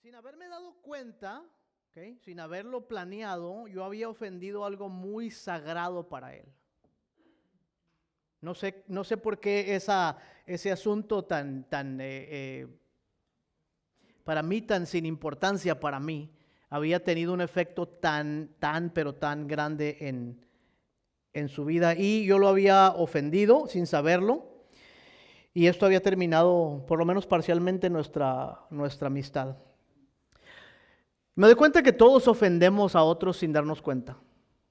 Sin haberme dado cuenta, sin haberlo planeado, yo había ofendido algo muy sagrado para él. No sé por qué ese asunto para mí tan sin importancia para mí, había tenido un efecto pero tan grande en su vida. Y yo lo había ofendido sin saberlo. Y esto había terminado, por lo menos parcialmente, nuestra amistad. Me doy cuenta que todos ofendemos a otros sin darnos cuenta.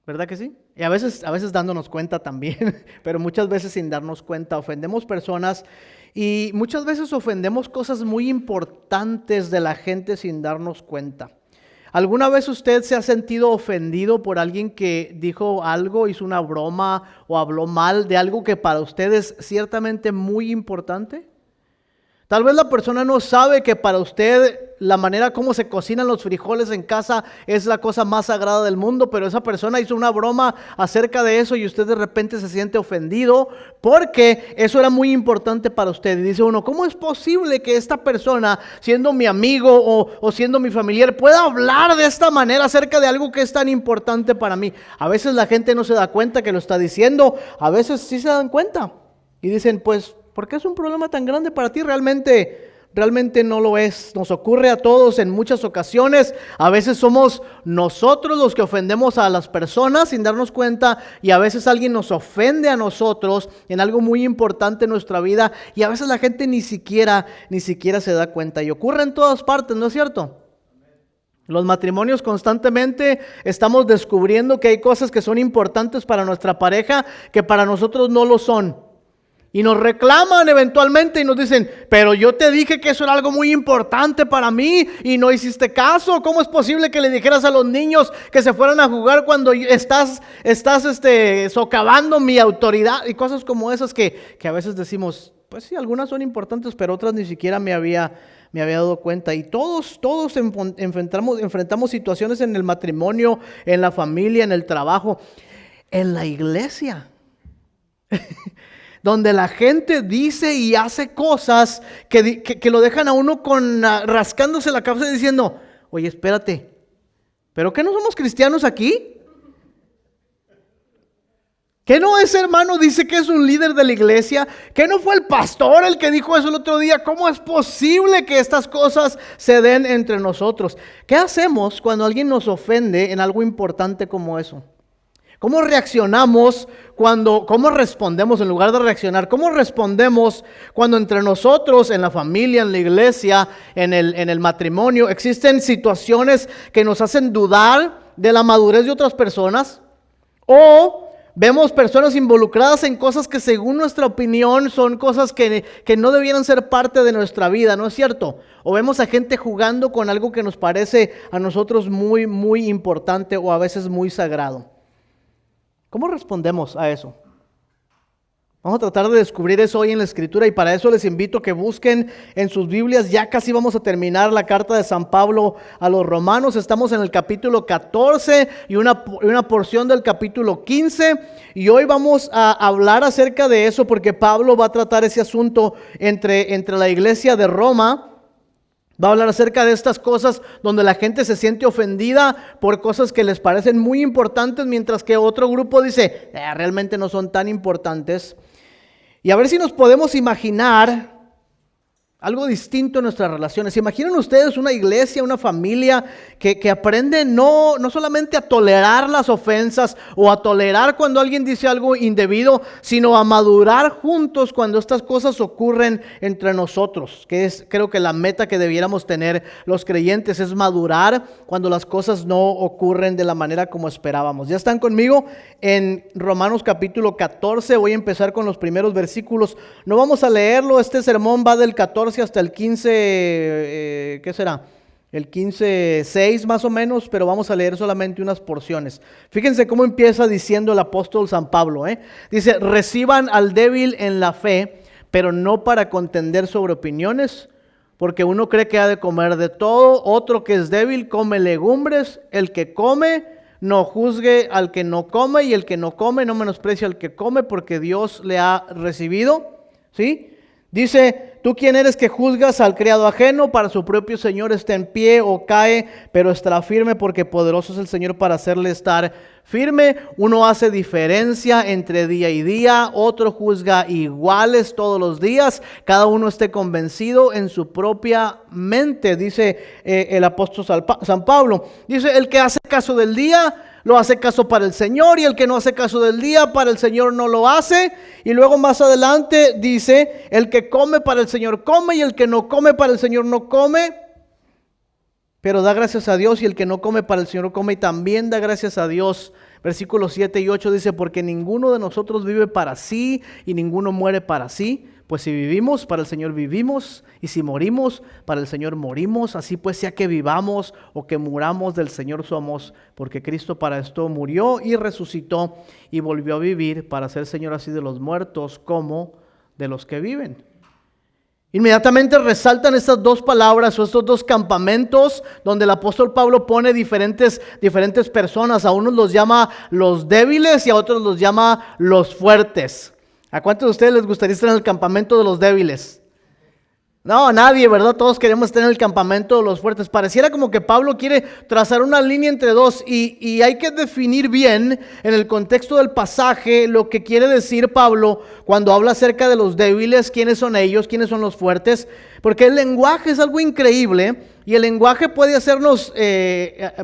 ¿Verdad que sí? Y a veces dándonos cuenta también, pero muchas veces sin darnos cuenta ofendemos personas y muchas veces ofendemos cosas muy importantes de la gente sin darnos cuenta. ¿Alguna vez usted se ha sentido ofendido por alguien que dijo algo, hizo una broma o habló mal de algo que para usted es ciertamente muy importante? Tal vez la persona no sabe que para usted la manera como se cocinan los frijoles en casa es la cosa más sagrada del mundo, pero esa persona hizo una broma acerca de eso y usted de repente se siente ofendido porque eso era muy importante para usted. Y dice uno, ¿cómo es posible que esta persona, siendo mi amigo o siendo mi familiar, pueda hablar de esta manera acerca de algo que es tan importante para mí? A veces la gente no se da cuenta que lo está diciendo, a veces sí se dan cuenta y dicen, pues, ¿por qué es un problema tan grande para ti? Realmente no lo es. Nos ocurre a todos en muchas ocasiones. A veces somos nosotros los que ofendemos a las personas sin darnos cuenta, y a veces alguien nos ofende a nosotros en algo muy importante en nuestra vida, y a veces la gente ni siquiera se da cuenta. Y ocurre en todas partes, ¿no es cierto? Los matrimonios constantemente estamos descubriendo que hay cosas que son importantes para nuestra pareja que para nosotros no lo son. Y nos reclaman eventualmente y nos dicen, pero yo te dije que eso era algo muy importante para mí y no hiciste caso. ¿Cómo es posible que le dijeras a los niños que se fueran a jugar cuando estás socavando mi autoridad? Y cosas como esas que a veces decimos, pues sí, algunas son importantes, pero otras ni siquiera me había dado cuenta. Y todos enfrentamos situaciones en el matrimonio, en la familia, en el trabajo, en la iglesia. Donde la gente dice y hace cosas que lo dejan a uno rascándose la cabeza diciendo, oye, espérate, ¿pero qué no somos cristianos aquí? ¿Qué no ese hermano dice que es un líder de la iglesia? ¿Qué no fue el pastor el que dijo eso el otro día? ¿Cómo es posible que estas cosas se den entre nosotros? ¿Qué hacemos cuando alguien nos ofende en algo importante como eso? ¿Cómo reaccionamos cómo respondemos en lugar de reaccionar? ¿Cómo respondemos cuando entre nosotros, en la familia, en la iglesia, en el matrimonio, existen situaciones que nos hacen dudar de la madurez de otras personas? O vemos personas involucradas en cosas que según nuestra opinión son cosas que no debieran ser parte de nuestra vida, ¿no es cierto? O vemos a gente jugando con algo que nos parece a nosotros muy, muy importante o a veces muy sagrado. ¿Cómo respondemos a eso? Vamos a tratar de descubrir eso hoy en la Escritura y para eso les invito a que busquen en sus Biblias. Ya casi vamos a terminar la carta de San Pablo a los Romanos. Estamos en el capítulo 14 y una porción del capítulo 15. Y hoy vamos a hablar acerca de eso porque Pablo va a tratar ese asunto entre la iglesia de Roma. Va a hablar acerca de estas cosas donde la gente se siente ofendida por cosas que les parecen muy importantes, mientras que otro grupo dice, realmente no son tan importantes. Y a ver si nos podemos imaginar algo distinto en nuestras relaciones. Imaginen ustedes una iglesia, una familia que aprende no solamente a tolerar las ofensas o a tolerar cuando alguien dice algo indebido, sino a madurar juntos cuando estas cosas ocurren entre nosotros. Que es, creo que la meta que debiéramos tener los creyentes es madurar cuando las cosas no ocurren de la manera como esperábamos. ¿Ya están conmigo? En Romanos capítulo 14 voy a empezar con los primeros versículos. No vamos a leerlo, este sermón va del 14 hasta el 15, ¿qué será? El 15:6 más o menos, pero vamos a leer solamente unas porciones. Fíjense cómo empieza diciendo el apóstol San Pablo, Dice, reciban al débil en la fe, pero no para contender sobre opiniones, porque uno cree que ha de comer de todo, otro que es débil come legumbres, el que come no juzgue al que no come, y el que no come no menosprecie al que come, porque Dios le ha recibido, ¿sí? Dice, ¿tú quién eres que juzgas al criado ajeno? Para su propio Señor está en pie o cae, pero estará firme porque poderoso es el Señor para hacerle estar firme. Uno hace diferencia entre día y día, otro juzga iguales todos los días. Cada uno esté convencido en su propia mente, dice el apóstol San Pablo. Dice, el que hace caso del día, lo hace caso para el Señor, y el que no hace caso del día, para el Señor no lo hace. Y luego más adelante dice, el que come para el Señor come, y el que no come para el Señor no come, pero da gracias a Dios. Y el que no come para el Señor come y también da gracias a Dios. Versículos 7 y 8 dice, porque ninguno de nosotros vive para sí y ninguno muere para sí. Pues si vivimos, para el Señor vivimos, y si morimos, para el Señor morimos. Así pues, sea que vivamos o que muramos, del Señor somos, porque Cristo para esto murió y resucitó y volvió a vivir, para ser Señor así de los muertos como de los que viven. Inmediatamente resaltan estas dos palabras o estos dos campamentos donde el apóstol Pablo pone diferentes personas. A unos los llama los débiles y a otros los llama los fuertes. ¿A cuántos de ustedes les gustaría estar en el campamento de los débiles? No, a nadie, ¿verdad? Todos queremos estar en el campamento de los fuertes. Pareciera como que Pablo quiere trazar una línea entre dos y hay que definir bien en el contexto del pasaje lo que quiere decir Pablo cuando habla acerca de los débiles, quiénes son ellos, quiénes son los fuertes, porque el lenguaje es algo increíble y el lenguaje puede hacernos,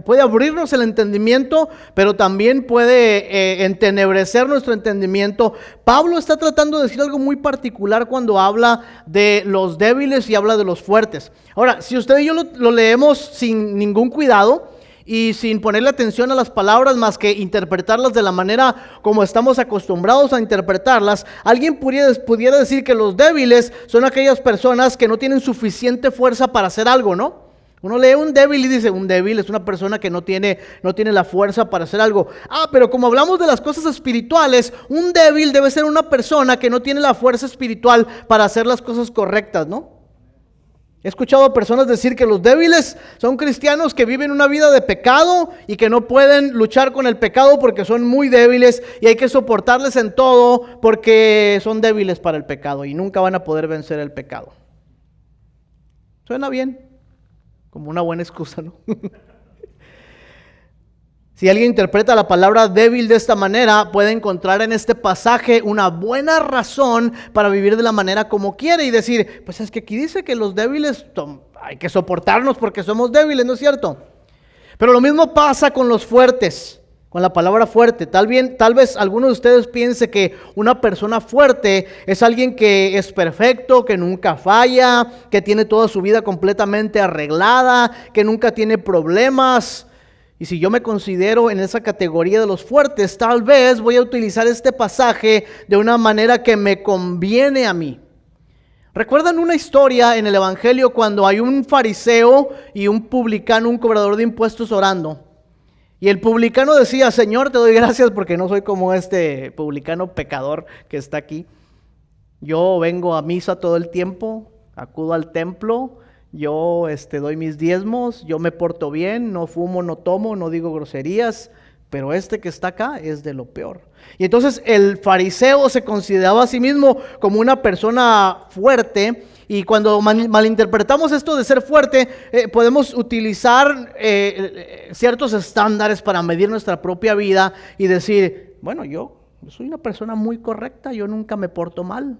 puede abrirnos el entendimiento, pero también puede entenebrecer nuestro entendimiento. Pablo está tratando de decir algo muy particular cuando habla de los débiles y habla de los fuertes. Ahora, si usted y yo lo leemos sin ningún cuidado y sin ponerle atención a las palabras más que interpretarlas de la manera como estamos acostumbrados a interpretarlas, alguien pudiera decir que los débiles son aquellas personas que no tienen suficiente fuerza para hacer algo, ¿no? Uno lee un débil y dice, un débil es una persona que no tiene la fuerza para hacer algo. Pero como hablamos de las cosas espirituales, un débil debe ser una persona que no tiene la fuerza espiritual para hacer las cosas correctas, ¿no? He escuchado a personas decir que los débiles son cristianos que viven una vida de pecado y que no pueden luchar con el pecado porque son muy débiles y hay que soportarles en todo porque son débiles para el pecado y nunca van a poder vencer el pecado. Suena bien, como una buena excusa, ¿no? Si alguien interpreta la palabra débil de esta manera, puede encontrar en este pasaje una buena razón para vivir de la manera como quiere y decir, pues es que aquí dice que los débiles hay que soportarnos porque somos débiles, ¿no es cierto? Pero lo mismo pasa con los fuertes, con la palabra fuerte. Tal vez algunos de ustedes piense que una persona fuerte es alguien que es perfecto, que nunca falla, que tiene toda su vida completamente arreglada, que nunca tiene problemas. Y si yo me considero en esa categoría de los fuertes, tal vez voy a utilizar este pasaje de una manera que me conviene a mí. ¿Recuerdan una historia en el Evangelio cuando hay un fariseo y un publicano, un cobrador de impuestos orando? Y el publicano decía, Señor, te doy gracias porque no soy como este publicano pecador que está aquí. Yo vengo a misa todo el tiempo, acudo al templo, yo doy mis diezmos, yo me porto bien, no fumo, no tomo, no digo groserías, pero este que está acá es de lo peor. Y entonces el fariseo se consideraba a sí mismo como una persona fuerte, y cuando malinterpretamos esto de ser fuerte, podemos utilizar ciertos estándares para medir nuestra propia vida y decir, bueno, yo soy una persona muy correcta, yo nunca me porto mal.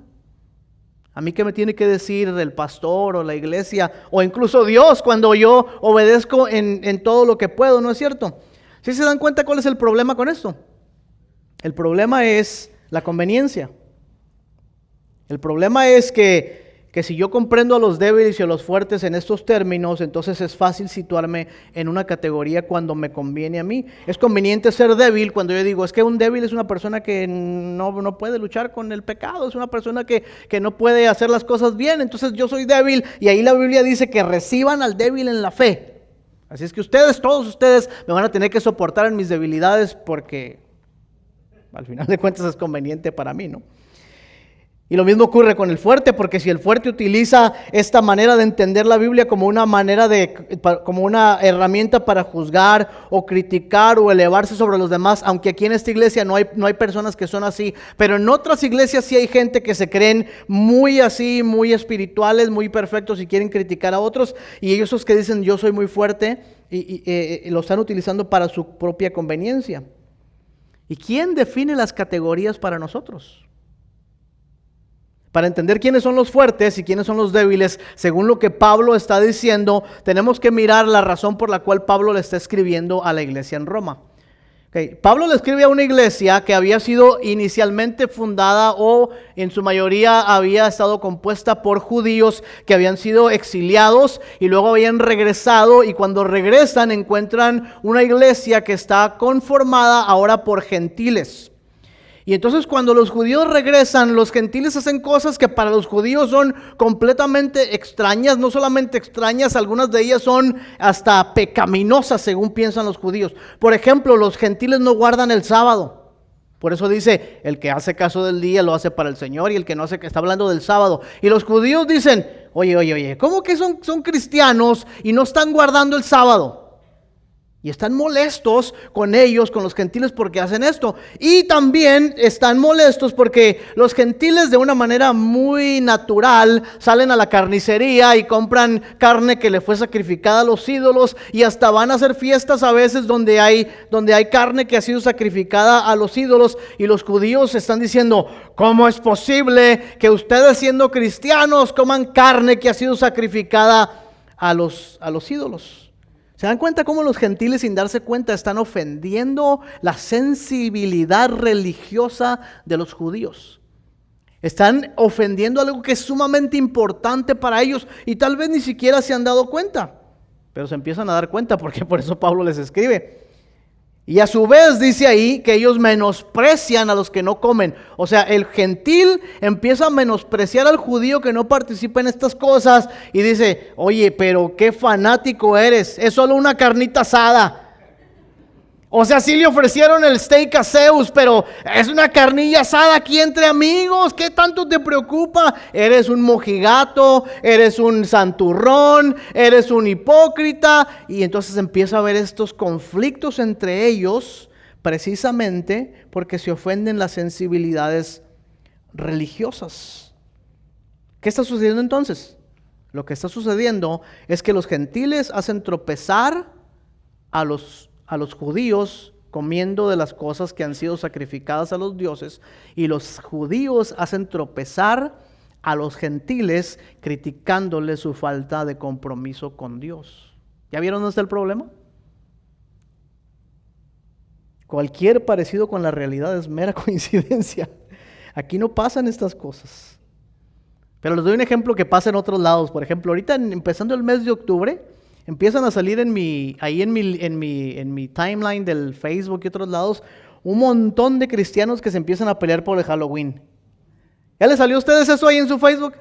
A mí qué me tiene que decir el pastor o la iglesia o incluso Dios cuando yo obedezco en todo lo que puedo, ¿no es cierto? ¿Sí se dan cuenta cuál es el problema con esto? El problema es la conveniencia. El problema es que si yo comprendo a los débiles y a los fuertes en estos términos, entonces es fácil situarme en una categoría cuando me conviene a mí. Es conveniente ser débil cuando yo digo, es que un débil es una persona que no puede luchar con el pecado, es una persona que no puede hacer las cosas bien, entonces yo soy débil, y ahí la Biblia dice que reciban al débil en la fe. Así es que todos ustedes me van a tener que soportar en mis debilidades porque al final de cuentas es conveniente para mí, ¿no? Y lo mismo ocurre con el fuerte, porque si el fuerte utiliza esta manera de entender la Biblia como una manera como una herramienta para juzgar o criticar o elevarse sobre los demás, aunque aquí en esta iglesia no hay personas que son así, pero en otras iglesias sí hay gente que se creen muy así, muy espirituales, muy perfectos y quieren criticar a otros, y ellos los que dicen yo soy muy fuerte y lo están utilizando para su propia conveniencia. ¿Y quién define las categorías para nosotros? Para entender quiénes son los fuertes y quiénes son los débiles, según lo que Pablo está diciendo, tenemos que mirar la razón por la cual Pablo le está escribiendo a la iglesia en Roma. Pablo le escribe a una iglesia que había sido inicialmente fundada o en su mayoría había estado compuesta por judíos que habían sido exiliados y luego habían regresado, y cuando regresan encuentran una iglesia que está conformada ahora por gentiles. Y entonces cuando los judíos regresan, los gentiles hacen cosas que para los judíos son completamente extrañas, no solamente extrañas, algunas de ellas son hasta pecaminosas según piensan los judíos. Por ejemplo, los gentiles no guardan el sábado. Por eso dice, el que hace caso del día lo hace para el Señor, y el que no hace, que está hablando del sábado. Y los judíos dicen, oye, ¿cómo que son cristianos y no están guardando el sábado? Y están molestos con ellos, con los gentiles, porque hacen esto. Y también están molestos porque los gentiles de una manera muy natural salen a la carnicería y compran carne que le fue sacrificada a los ídolos, y hasta van a hacer fiestas a veces donde hay carne que ha sido sacrificada a los ídolos. Y los judíos están diciendo, ¿cómo es posible que ustedes siendo cristianos coman carne que ha sido sacrificada a los ídolos? ¿Se dan cuenta cómo los gentiles, sin darse cuenta, están ofendiendo la sensibilidad religiosa de los judíos? Están ofendiendo algo que es sumamente importante para ellos y tal vez ni siquiera se han dado cuenta, pero se empiezan a dar cuenta, porque por eso Pablo les escribe. Y a su vez dice ahí que ellos menosprecian a los que no comen. O sea, el gentil empieza a menospreciar al judío que no participa en estas cosas y dice, oye, pero qué fanático eres, es solo una carnita asada. O sea, sí le ofrecieron el steak a Zeus, pero es una carnilla asada aquí entre amigos. ¿Qué tanto te preocupa? Eres un mojigato, eres un santurrón, eres un hipócrita. Y entonces empieza a haber estos conflictos entre ellos, precisamente porque se ofenden las sensibilidades religiosas. ¿Qué está sucediendo entonces? Lo que está sucediendo es que los gentiles hacen tropezar a los judíos comiendo de las cosas que han sido sacrificadas a los dioses, y los judíos hacen tropezar a los gentiles criticándoles su falta de compromiso con Dios. ¿Ya vieron dónde está el problema? Cualquier parecido con la realidad es mera coincidencia. Aquí no pasan estas cosas. Pero les doy un ejemplo que pasa en otros lados. Por ejemplo, ahorita empezando el mes de octubre, empiezan a salir en mi timeline del Facebook y otros lados un montón de cristianos que se empiezan a pelear por el Halloween. ¿Ya les salió a ustedes eso ahí en su Facebook?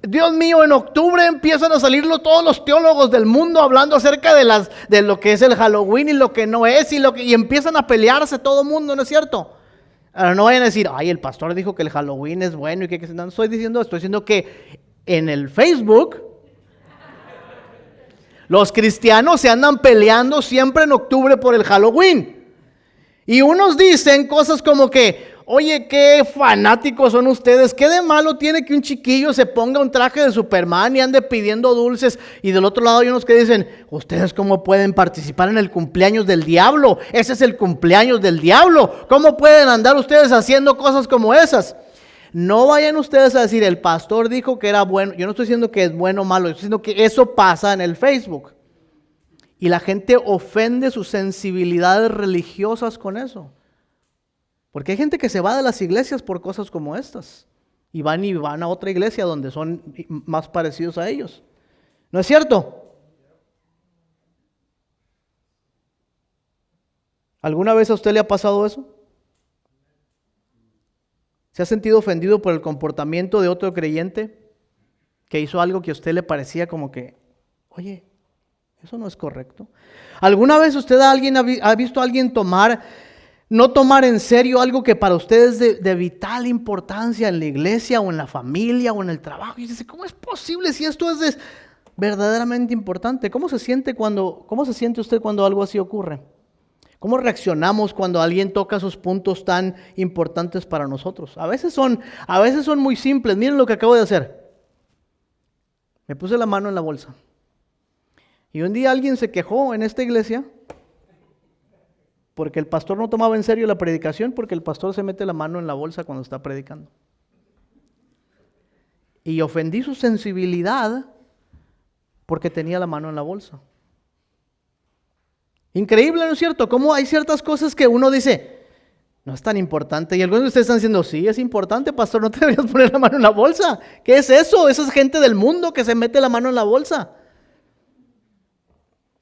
Dios mío, en octubre empiezan a salir todos los teólogos del mundo hablando acerca de lo que es el Halloween y lo que no es, y empiezan a pelearse todo el mundo, ¿no es cierto? Ahora no vayan a decir, ay, el pastor dijo que el Halloween es bueno y que no estoy diciendo que en el Facebook los cristianos se andan peleando siempre en octubre por el Halloween. Y unos dicen cosas como que, oye, qué fanáticos son ustedes, qué de malo tiene que un chiquillo se ponga un traje de Superman y ande pidiendo dulces. Y del otro lado hay unos que dicen, ustedes cómo pueden participar en el cumpleaños del diablo, ese es el cumpleaños del diablo, ¿cómo pueden andar ustedes haciendo cosas como esas? No vayan ustedes a decir, el pastor dijo que era bueno. Yo no estoy diciendo que es bueno o malo, estoy diciendo que eso pasa en el Facebook. Y la gente ofende sus sensibilidades religiosas con eso. Porque hay gente que se va de las iglesias por cosas como estas. Y van a otra iglesia donde son más parecidos a ellos. ¿No es cierto? ¿Alguna vez a usted le ha pasado eso? ¿Se ha sentido ofendido por el comportamiento de otro creyente que hizo algo que a usted le parecía como que, oye, eso no es correcto? ¿Alguna vez usted ha visto a alguien tomar no tomar en serio algo que para ustedes es de vital importancia en la iglesia o en la familia o en el trabajo. Y dice, ¿cómo es posible si esto es verdaderamente importante? ¿Cómo se siente usted cuando algo así ocurre? ¿Cómo reaccionamos cuando alguien toca esos puntos tan importantes para nosotros? A veces son muy simples. Miren lo que acabo de hacer. Me puse la mano en la bolsa. Y un día alguien se quejó en esta iglesia porque el pastor no tomaba en serio la predicación, porque el pastor se mete la mano en la bolsa cuando está predicando. Y ofendí su sensibilidad porque tenía la mano en la bolsa. Increíble, ¿no es cierto? Cómo hay ciertas cosas que uno dice, no es tan importante. Y algunos de ustedes están diciendo, sí, es importante, pastor, no te deberías poner la mano en la bolsa. ¿Qué es eso? Esa es gente del mundo que se mete la mano en la bolsa.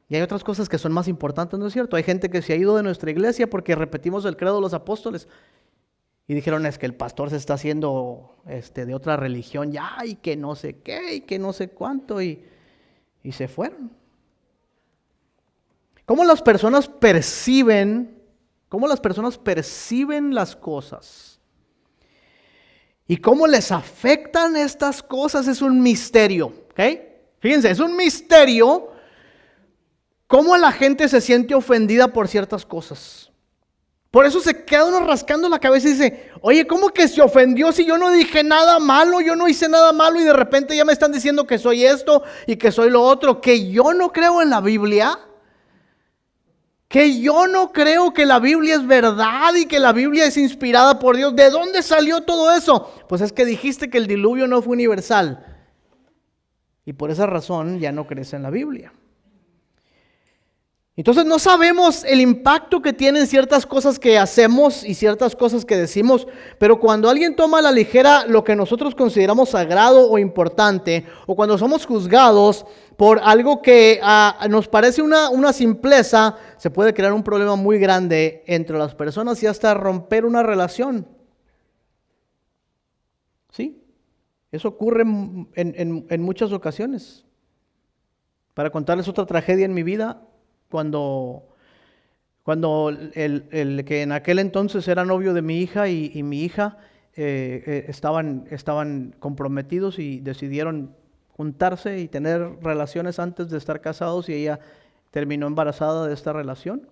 Y hay otras cosas que son más importantes, ¿no es cierto? Hay gente que se ha ido de nuestra iglesia porque repetimos el credo de los apóstoles. Y dijeron, es que el pastor se está haciendo de otra religión ya, y que no sé qué, y que no sé cuánto, y se fueron. ¿Cómo las personas perciben las cosas? Y cómo les afectan estas cosas es un misterio, ¿ok? Fíjense, es un misterio cómo la gente se siente ofendida por ciertas cosas. Por eso se queda uno rascando la cabeza y dice, oye, ¿cómo que se ofendió si yo no dije nada malo, yo no hice nada malo y de repente ya me están diciendo que soy esto y que soy lo otro, que yo no creo en la Biblia? Que yo no creo que la Biblia es verdad y que la Biblia es inspirada por Dios. ¿De dónde salió todo eso? Pues es que dijiste que el diluvio no fue universal. Y por esa razón ya no crees en la Biblia. Entonces no sabemos el impacto que tienen ciertas cosas que hacemos y ciertas cosas que decimos, pero cuando alguien toma a la ligera lo que nosotros consideramos sagrado o importante, o cuando somos juzgados por algo que nos parece una simpleza, se puede crear un problema muy grande entre las personas y hasta romper una relación. ¿Sí? Eso ocurre en muchas ocasiones. Para contarles otra tragedia en mi vida, cuando el que en aquel entonces era novio de mi hija y mi hija estaban comprometidos y decidieron juntarse y tener relaciones antes de estar casados, y ella terminó embarazada de esta relación.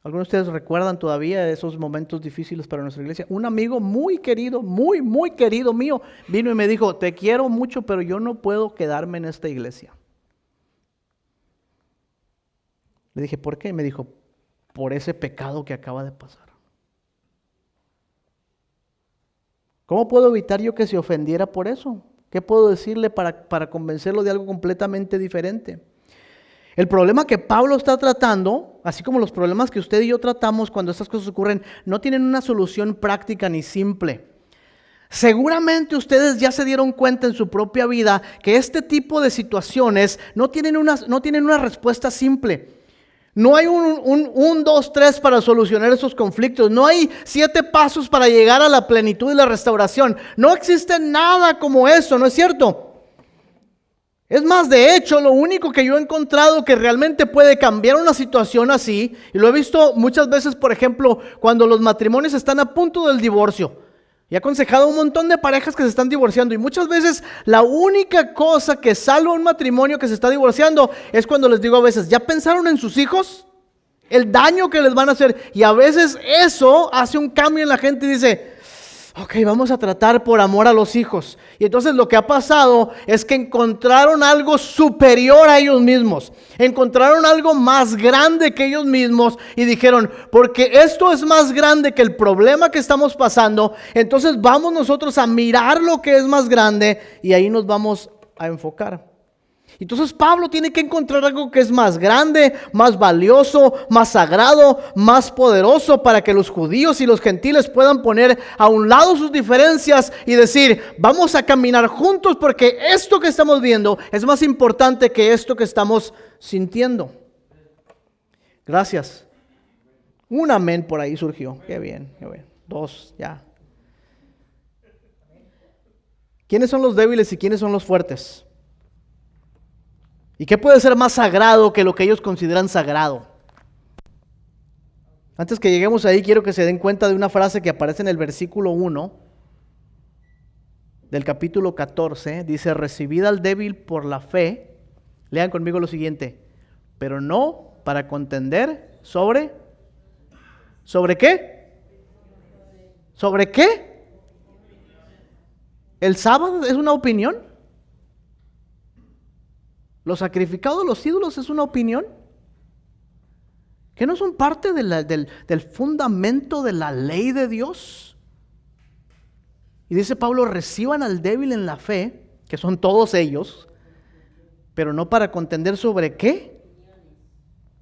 ¿Algunos de ustedes recuerdan todavía esos momentos difíciles para nuestra iglesia? Un amigo muy querido, muy querido mío, vino y me dijo, te quiero mucho, pero yo no puedo quedarme en esta iglesia. Le dije, ¿por qué? Me dijo, por ese pecado que acaba de pasar. ¿Cómo puedo evitar yo que se ofendiera por eso? ¿Qué puedo decirle para convencerlo de algo completamente diferente? El problema que Pablo está tratando, así como los problemas que usted y yo tratamos cuando estas cosas ocurren, no tienen una solución práctica ni simple. Seguramente ustedes ya se dieron cuenta en su propia vida que este tipo de situaciones no tienen una respuesta simple. No hay un 2, 3 para solucionar esos conflictos. No hay 7 pasos para llegar a la plenitud y la restauración. No existe nada como eso, ¿no es cierto? Es más, de hecho, lo único que yo he encontrado que realmente puede cambiar una situación así, y lo he visto muchas veces, por ejemplo, cuando los matrimonios están a punto del divorcio. Y he aconsejado a un montón de parejas que se están divorciando, y muchas veces la única cosa que salva un matrimonio que se está divorciando es cuando les digo a veces, ¿ya pensaron en sus hijos? El daño que les van a hacer. Y a veces eso hace un cambio en la gente y dice, ok, vamos a tratar por amor a los hijos. Y entonces lo que ha pasado es que encontraron algo superior a ellos mismos. Encontraron algo más grande que ellos mismos y dijeron, porque esto es más grande que el problema que estamos pasando, entonces vamos nosotros a mirar lo que es más grande y ahí nos vamos a enfocar. Entonces Pablo tiene que encontrar algo que es más grande, más valioso, más sagrado, más poderoso, para que los judíos y los gentiles puedan poner a un lado sus diferencias y decir, vamos a caminar juntos porque esto que estamos viendo es más importante que esto que estamos sintiendo. Gracias. Un amén por ahí surgió. Qué bien, qué bien. 2, ya. ¿Quiénes son los débiles y quiénes son los fuertes? ¿Y qué puede ser más sagrado que lo que ellos consideran sagrado? Antes que lleguemos ahí, quiero que se den cuenta de una frase que aparece en el versículo 1 del capítulo 14. Dice, recibid al débil por la fe. Lean conmigo lo siguiente. Pero no para contender sobre... ¿Sobre qué? ¿Sobre qué? ¿El sábado es una opinión? ¿Lo sacrificado de los ídolos es una opinión? ¿Que no son parte de del fundamento de la ley de Dios? Y dice Pablo, reciban al débil en la fe, que son todos ellos, pero no para contender sobre qué.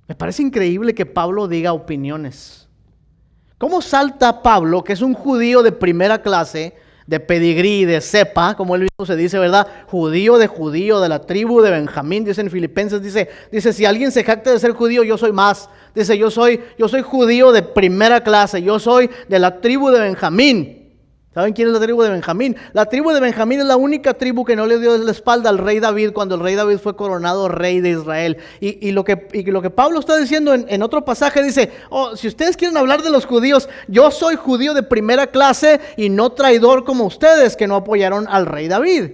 Me parece increíble que Pablo diga opiniones. ¿Cómo salta Pablo, que es un judío de primera clase, de pedigrí, de cepa, como él mismo se dice, ¿verdad? Judío, de la tribu de Benjamín, dice en Filipenses, dice, si alguien se jacta de ser judío, yo soy más. Dice, yo soy judío de primera clase, yo soy de la tribu de Benjamín. ¿Saben quién es la tribu de Benjamín? La tribu de Benjamín es la única tribu que no le dio la espalda al rey David cuando el rey David fue coronado rey de Israel. Y lo que Pablo está diciendo en otro pasaje dice, si ustedes quieren hablar de los judíos, yo soy judío de primera clase y no traidor como ustedes que no apoyaron al rey David.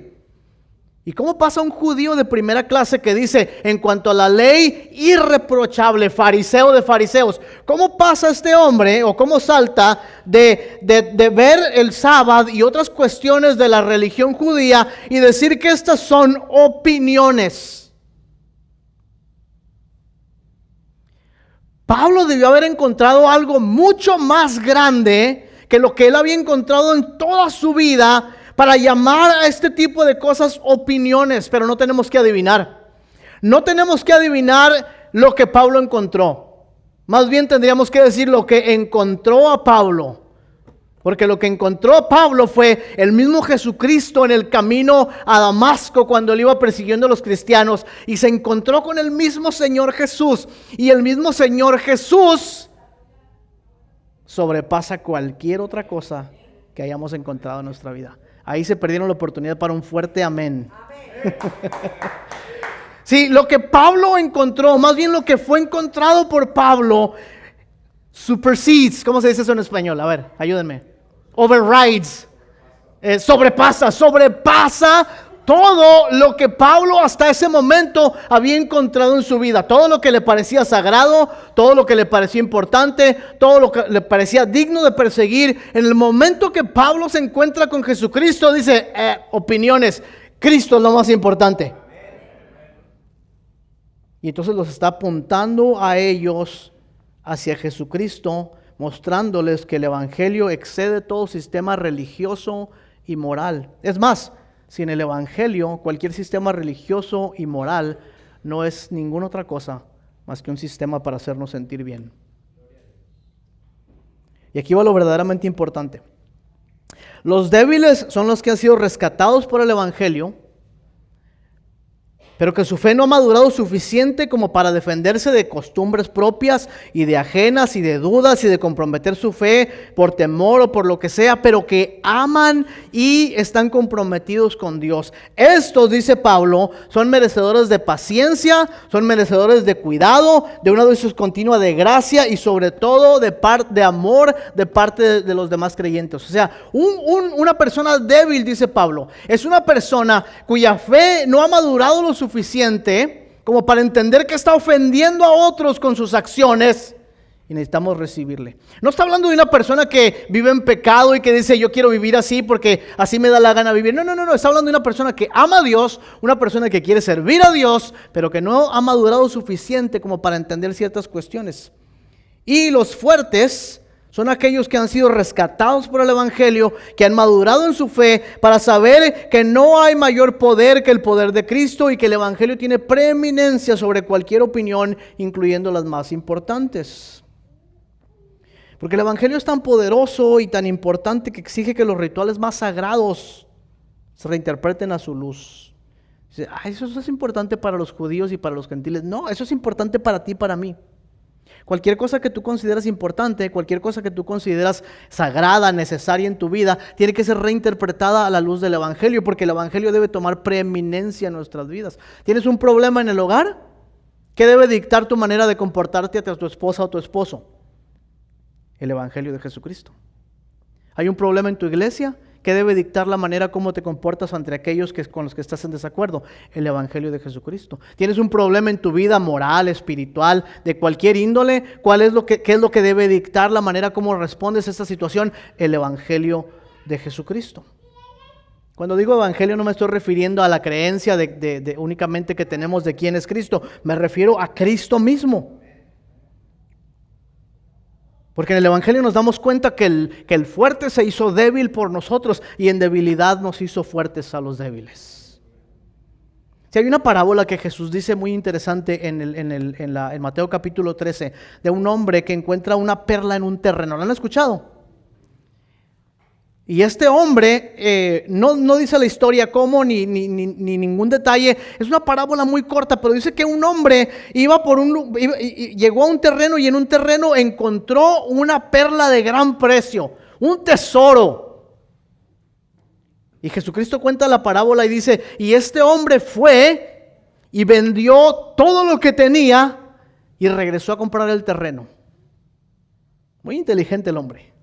¿Y cómo pasa un judío de primera clase que dice, en cuanto a la ley, irreprochable, fariseo de fariseos? ¿Cómo pasa este hombre o cómo salta de ver el sábado y otras cuestiones de la religión judía y decir que estas son opiniones? Pablo debió haber encontrado algo mucho más grande que lo que él había encontrado en toda su vida para llamar a este tipo de cosas opiniones, pero no tenemos que adivinar. No tenemos que adivinar lo que Pablo encontró. Más bien tendríamos que decir lo que encontró a Pablo. Porque lo que encontró a Pablo fue el mismo Jesucristo en el camino a Damasco cuando él iba persiguiendo a los cristianos. Y se encontró con el mismo Señor Jesús. Y el mismo Señor Jesús sobrepasa cualquier otra cosa que hayamos encontrado en nuestra vida. Ahí se perdieron la oportunidad para un fuerte amén. Sí, lo que Pablo encontró, más bien lo que fue encontrado por Pablo, supersedes, ¿cómo se dice eso en español? A ver, ayúdenme. Overrides, sobrepasa todo lo que Pablo hasta ese momento había encontrado en su vida. Todo lo que le parecía sagrado, todo lo que le parecía importante, todo lo que le parecía digno de perseguir. En el momento que Pablo se encuentra con Jesucristo, dice, opiniones, Cristo es lo más importante. Y entonces los está apuntando a ellos hacia Jesucristo, mostrándoles que el evangelio excede todo sistema religioso y moral. Es más, sin el evangelio, cualquier sistema religioso y moral no es ninguna otra cosa más que un sistema para hacernos sentir bien. Y aquí va lo verdaderamente importante. Los débiles son los que han sido rescatados por el evangelio, pero que su fe no ha madurado suficiente como para defenderse de costumbres propias y de ajenas y de dudas y de comprometer su fe por temor o por lo que sea, pero que aman y están comprometidos con Dios. Estos, dice Pablo, son merecedores de paciencia, son merecedores de cuidado, de una dosis continua de gracia y sobre todo de amor de parte de los demás creyentes. O sea, una persona débil, dice Pablo, es una persona cuya fe no ha madurado lo suficiente como para entender que está ofendiendo a otros con sus acciones y necesitamos recibirle. No está hablando de una persona que vive en pecado y que dice yo quiero vivir así porque así me da la gana vivir. No, está hablando de una persona que ama a Dios, una persona que quiere servir a Dios, pero que no ha madurado suficiente como para entender ciertas cuestiones. Y los fuertes son aquellos que han sido rescatados por el evangelio, que han madurado en su fe para saber que no hay mayor poder que el poder de Cristo y que el evangelio tiene preeminencia sobre cualquier opinión, incluyendo las más importantes. Porque el evangelio es tan poderoso y tan importante que exige que los rituales más sagrados se reinterpreten a su luz. Dice, eso es importante para los judíos y para los gentiles. No, eso es importante para ti y para mí. Cualquier cosa que tú consideras importante, cualquier cosa que tú consideras sagrada, necesaria en tu vida, tiene que ser reinterpretada a la luz del evangelio, porque el evangelio debe tomar preeminencia en nuestras vidas. ¿Tienes un problema en el hogar? ¿Qué debe dictar tu manera de comportarte hacia tu esposa o tu esposo? El Evangelio de Jesucristo. ¿Hay un problema en tu iglesia? ¿Qué debe dictar la manera como te comportas ante aquellos con los que estás en desacuerdo? El Evangelio de Jesucristo. ¿Tienes un problema en tu vida moral, espiritual, de cualquier índole? ¿Qué es lo que debe dictar la manera como respondes a esta situación? El Evangelio de Jesucristo. Cuando digo evangelio no me estoy refiriendo a la creencia de únicamente que tenemos de quién es Cristo. Me refiero a Cristo mismo. Porque en el evangelio nos damos cuenta que el fuerte se hizo débil por nosotros y en debilidad nos hizo fuertes a los débiles. Si hay una parábola que Jesús dice muy interesante en Mateo capítulo 13 de un hombre que encuentra una perla en un terreno. ¿La han escuchado? Y este hombre no dice la historia cómo ni ningún detalle. Es una parábola muy corta, pero dice que un hombre llegó a un terreno y en un terreno encontró una perla de gran precio, un tesoro. Y Jesucristo cuenta la parábola y dice, y este hombre fue y vendió todo lo que tenía y regresó a comprar el terreno. Muy inteligente el hombre.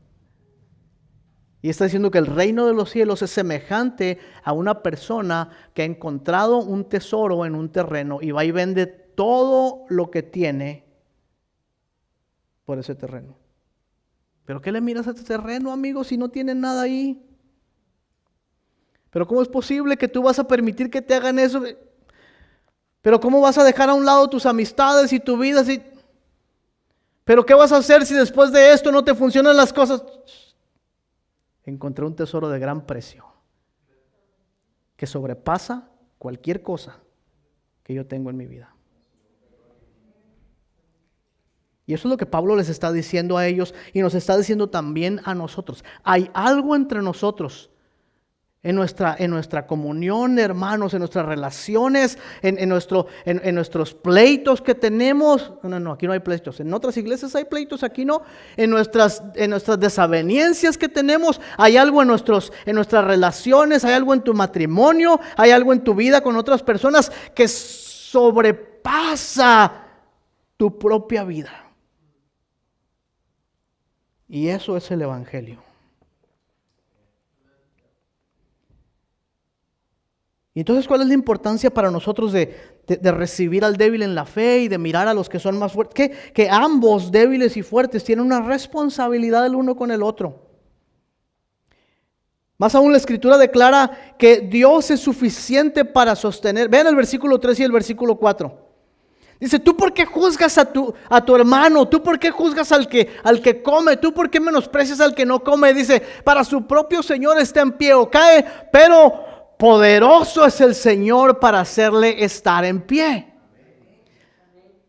Y está diciendo que el reino de los cielos es semejante a una persona que ha encontrado un tesoro en un terreno y va y vende todo lo que tiene por ese terreno. ¿Pero qué le miras a este terreno, amigo, si no tiene nada ahí? ¿Pero cómo es posible que tú vas a permitir que te hagan eso? ¿Pero cómo vas a dejar a un lado tus amistades y tu vida? ¿Pero qué vas a hacer si después de esto no te funcionan las cosas? Encontré un tesoro de gran precio que sobrepasa cualquier cosa que yo tengo en mi vida. Y eso es lo que Pablo les está diciendo a ellos y nos está diciendo también a nosotros. Hay algo entre nosotros, en nuestra comunión, hermanos, en nuestras relaciones, en nuestros pleitos que tenemos. No, aquí no hay pleitos. En otras iglesias hay pleitos, aquí no. En nuestras desavenencias que tenemos, hay algo en nuestras relaciones, hay algo en tu matrimonio, hay algo en tu vida con otras personas que sobrepasa tu propia vida. Y eso es el Evangelio. Y entonces, ¿cuál es la importancia para nosotros de recibir al débil en la fe y de mirar a los que son más fuertes? Que ambos, débiles y fuertes, tienen una responsabilidad el uno con el otro. Más aún, la Escritura declara que Dios es suficiente para sostener. Vean el versículo 3 y el versículo 4. Dice, ¿tú por qué juzgas a tu hermano? ¿Tú por qué juzgas al que come? ¿Tú por qué menosprecias al que no come? Dice, para su propio Señor está en pie o cae, pero poderoso es el Señor para hacerle estar en pie.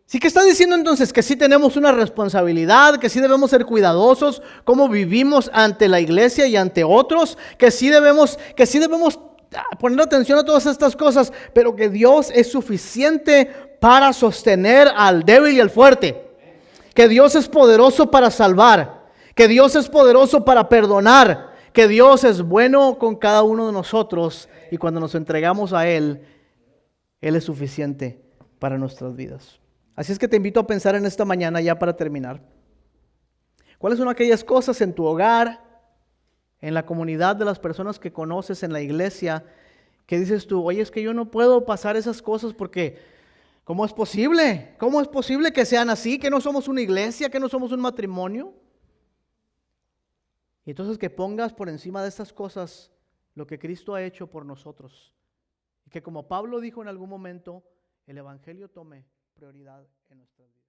Sí, que está diciendo entonces que sí tenemos una responsabilidad, que sí debemos ser cuidadosos cómo vivimos ante la iglesia y ante otros, que sí debemos poner atención a todas estas cosas, pero que Dios es suficiente para sostener al débil y al fuerte, que Dios es poderoso para salvar, que Dios es poderoso para perdonar, que Dios es bueno con cada uno de nosotros y cuando nos entregamos a Él, Él es suficiente para nuestras vidas. Así es que te invito a pensar en esta mañana ya para terminar. ¿Cuáles son aquellas cosas en tu hogar, en la comunidad de las personas que conoces, en la iglesia, que dices tú, oye, es que yo no puedo pasar esas cosas porque ¿cómo es posible? ¿Cómo es posible que sean así? ¿Que no somos una iglesia? ¿Que no somos un matrimonio? Y entonces que pongas por encima de estas cosas lo que Cristo ha hecho por nosotros. Y que como Pablo dijo en algún momento, el Evangelio tome prioridad en nuestras vidas.